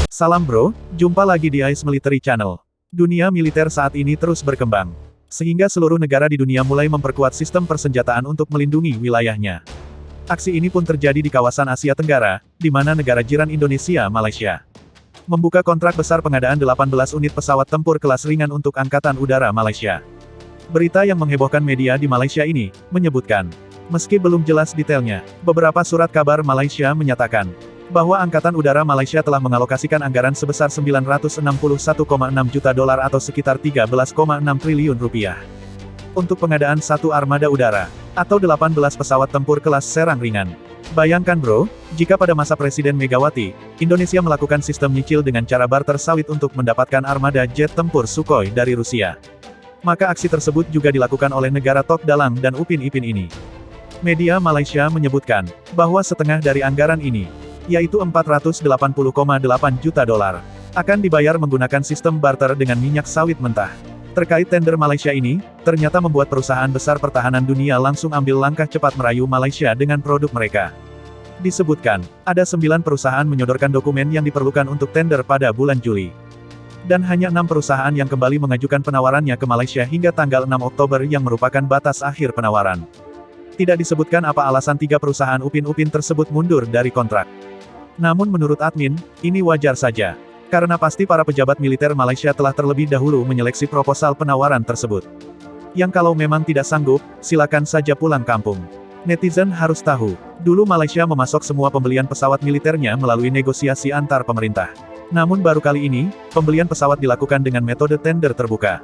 Salam bro, jumpa lagi di Ice Military Channel. Dunia militer saat ini terus berkembang. Sehingga seluruh negara di dunia mulai memperkuat sistem persenjataan untuk melindungi wilayahnya. Aksi ini pun terjadi di kawasan Asia Tenggara, di mana negara jiran Indonesia, Malaysia, membuka kontrak besar pengadaan 18 unit pesawat tempur kelas ringan untuk Angkatan Udara Malaysia. Berita yang menghebohkan media di Malaysia ini, menyebutkan, meski belum jelas detailnya, beberapa surat kabar Malaysia menyatakan, bahwa Angkatan Udara Malaysia telah mengalokasikan anggaran sebesar 961,6 juta dolar atau sekitar 13,6 triliun rupiah. Untuk pengadaan satu armada udara, atau 18 pesawat tempur kelas serang ringan. Bayangkan bro, jika pada masa Presiden Megawati, Indonesia melakukan sistem nyicil dengan cara barter sawit untuk mendapatkan armada jet tempur Sukhoi dari Rusia. Maka aksi tersebut juga dilakukan oleh negara Tok Dalang dan Upin Ipin ini. Media Malaysia menyebutkan, bahwa setengah dari anggaran ini, yaitu 480,8 juta dolar, akan dibayar menggunakan sistem barter dengan minyak sawit mentah. Terkait tender Malaysia ini, ternyata membuat perusahaan besar pertahanan dunia langsung ambil langkah cepat merayu Malaysia dengan produk mereka. Disebutkan, ada 9 perusahaan menyodorkan dokumen yang diperlukan untuk tender pada bulan Juli. Dan hanya 6 perusahaan yang kembali mengajukan penawarannya ke Malaysia hingga tanggal 6 Oktober yang merupakan batas akhir penawaran. Tidak disebutkan apa alasan 3 perusahaan Upin-Upin tersebut mundur dari kontrak. Namun menurut admin, ini wajar saja. Karena pasti para pejabat militer Malaysia telah terlebih dahulu menyeleksi proposal penawaran tersebut. Yang kalau memang tidak sanggup, silakan saja pulang kampung. Netizen harus tahu, dulu Malaysia memasok semua pembelian pesawat militernya melalui negosiasi antar pemerintah. Namun baru kali ini, pembelian pesawat dilakukan dengan metode tender terbuka.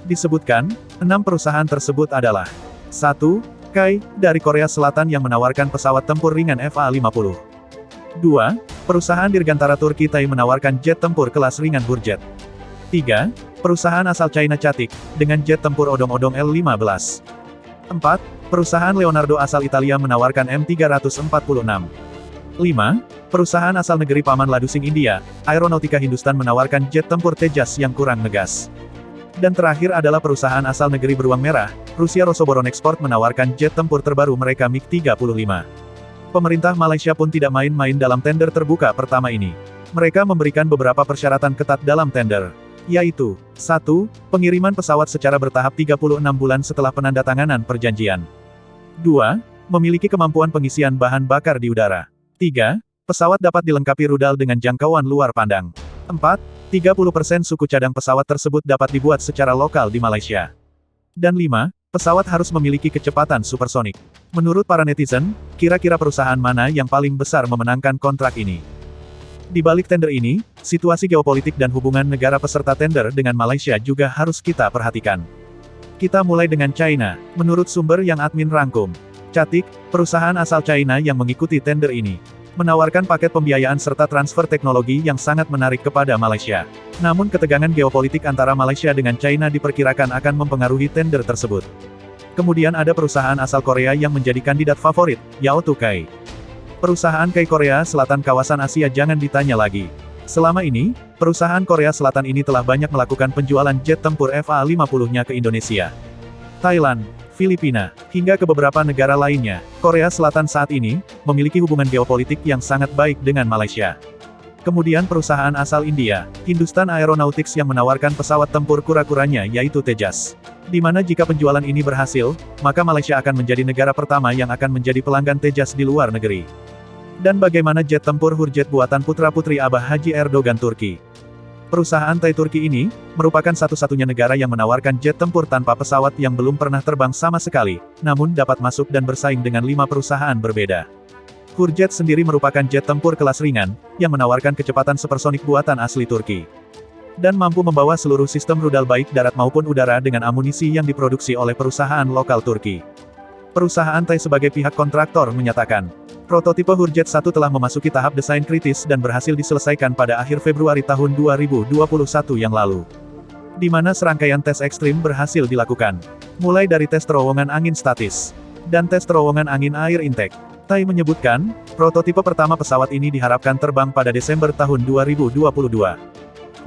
Disebutkan, 6 perusahaan tersebut adalah 1. Kai, dari Korea Selatan yang menawarkan pesawat tempur ringan FA-50. 2. Perusahaan Dirgantara Turki Tai menawarkan jet tempur kelas ringan Hurjet. 3. Perusahaan asal China Catic, dengan jet tempur odong-odong L-15. 4. Perusahaan Leonardo asal Italia menawarkan M346. 5. Perusahaan asal negeri Paman Ladusing India, Aeronautika Hindustan menawarkan jet tempur Tejas yang kurang ngegas. Dan terakhir adalah perusahaan asal negeri Beruang Merah, Rusia Rosoboron Export menawarkan jet tempur terbaru mereka MiG-35. Pemerintah Malaysia pun tidak main-main dalam tender terbuka pertama ini. Mereka memberikan beberapa persyaratan ketat dalam tender, yaitu 1. Pengiriman pesawat secara bertahap 36 bulan setelah penandatanganan perjanjian. 2. Memiliki kemampuan pengisian bahan bakar di udara. 3. Pesawat dapat dilengkapi rudal dengan jangkauan luar pandang. 4. 30% suku cadang pesawat tersebut dapat dibuat secara lokal di Malaysia. Dan 5. Pesawat harus memiliki kecepatan supersonik. Menurut para netizen, kira-kira perusahaan mana yang paling besar memenangkan kontrak ini? Di balik tender ini, situasi geopolitik dan hubungan negara peserta tender dengan Malaysia juga harus kita perhatikan. Kita mulai dengan China, menurut sumber yang admin rangkum. Catic, perusahaan asal China yang mengikuti tender ini, menawarkan paket pembiayaan serta transfer teknologi yang sangat menarik kepada Malaysia. Namun ketegangan geopolitik antara Malaysia dengan China diperkirakan akan mempengaruhi tender tersebut. Kemudian ada perusahaan asal Korea yang menjadi kandidat favorit, Yaotu Kai. Perusahaan Kai Korea Selatan kawasan Asia jangan ditanya lagi. Selama ini, perusahaan Korea Selatan ini telah banyak melakukan penjualan jet tempur FA-50-nya ke Indonesia, Thailand, Filipina, hingga ke beberapa negara lainnya. Korea Selatan saat ini, memiliki hubungan geopolitik yang sangat baik dengan Malaysia. Kemudian perusahaan asal India, Hindustan Aeronautics yang menawarkan pesawat tempur kura-kuranya yaitu Tejas. Di mana jika penjualan ini berhasil, maka Malaysia akan menjadi negara pertama yang akan menjadi pelanggan Tejas di luar negeri. Dan bagaimana jet tempur Hurjet buatan putra-putri Abah Haji Erdogan Turki? Perusahaan Thai Turki ini, merupakan satu-satunya negara yang menawarkan jet tempur tanpa pesawat yang belum pernah terbang sama sekali, namun dapat masuk dan bersaing dengan 5 perusahaan berbeda. Hurjet sendiri merupakan jet tempur kelas ringan, yang menawarkan kecepatan supersonik buatan asli Turki. Dan mampu membawa seluruh sistem rudal baik darat maupun udara dengan amunisi yang diproduksi oleh perusahaan lokal Turki. Perusahaan Thai sebagai pihak kontraktor menyatakan, prototipe Hurjet 1 telah memasuki tahap desain kritis dan berhasil diselesaikan pada akhir Februari tahun 2021 yang lalu. Di mana serangkaian tes ekstrim berhasil dilakukan. Mulai dari tes terowongan angin statis, dan tes terowongan angin air intake. Tai menyebutkan, prototipe pertama pesawat ini diharapkan terbang pada Desember tahun 2022.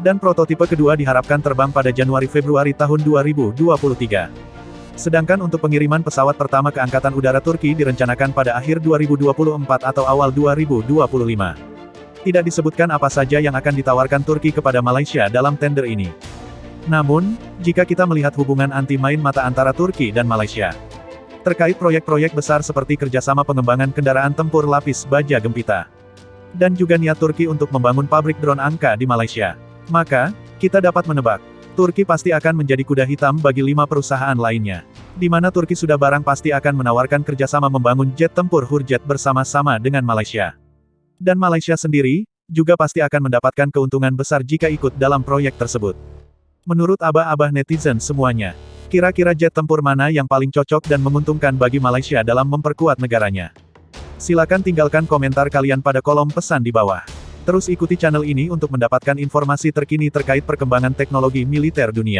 Dan prototipe kedua diharapkan terbang pada Januari-Februari tahun 2023. Sedangkan untuk pengiriman pesawat pertama ke Angkatan Udara Turki direncanakan pada akhir 2024 atau awal 2025. Tidak disebutkan apa saja yang akan ditawarkan Turki kepada Malaysia dalam tender ini. Namun, jika kita melihat hubungan anti-main mata antara Turki dan Malaysia, terkait proyek-proyek besar seperti kerjasama pengembangan kendaraan tempur lapis baja Gempita, dan juga niat Turki untuk membangun pabrik drone angka di Malaysia, maka, kita dapat menebak, Turki pasti akan menjadi kuda hitam bagi 5 perusahaan lainnya. Di mana Turki sudah barang pasti akan menawarkan kerjasama membangun jet tempur Hurjet bersama-sama dengan Malaysia. Dan Malaysia sendiri, juga pasti akan mendapatkan keuntungan besar jika ikut dalam proyek tersebut. Menurut abah-abah netizen semuanya, kira-kira jet tempur mana yang paling cocok dan menguntungkan bagi Malaysia dalam memperkuat negaranya? Silakan tinggalkan komentar kalian pada kolom pesan di bawah. Terus ikuti channel ini untuk mendapatkan informasi terkini terkait perkembangan teknologi militer dunia.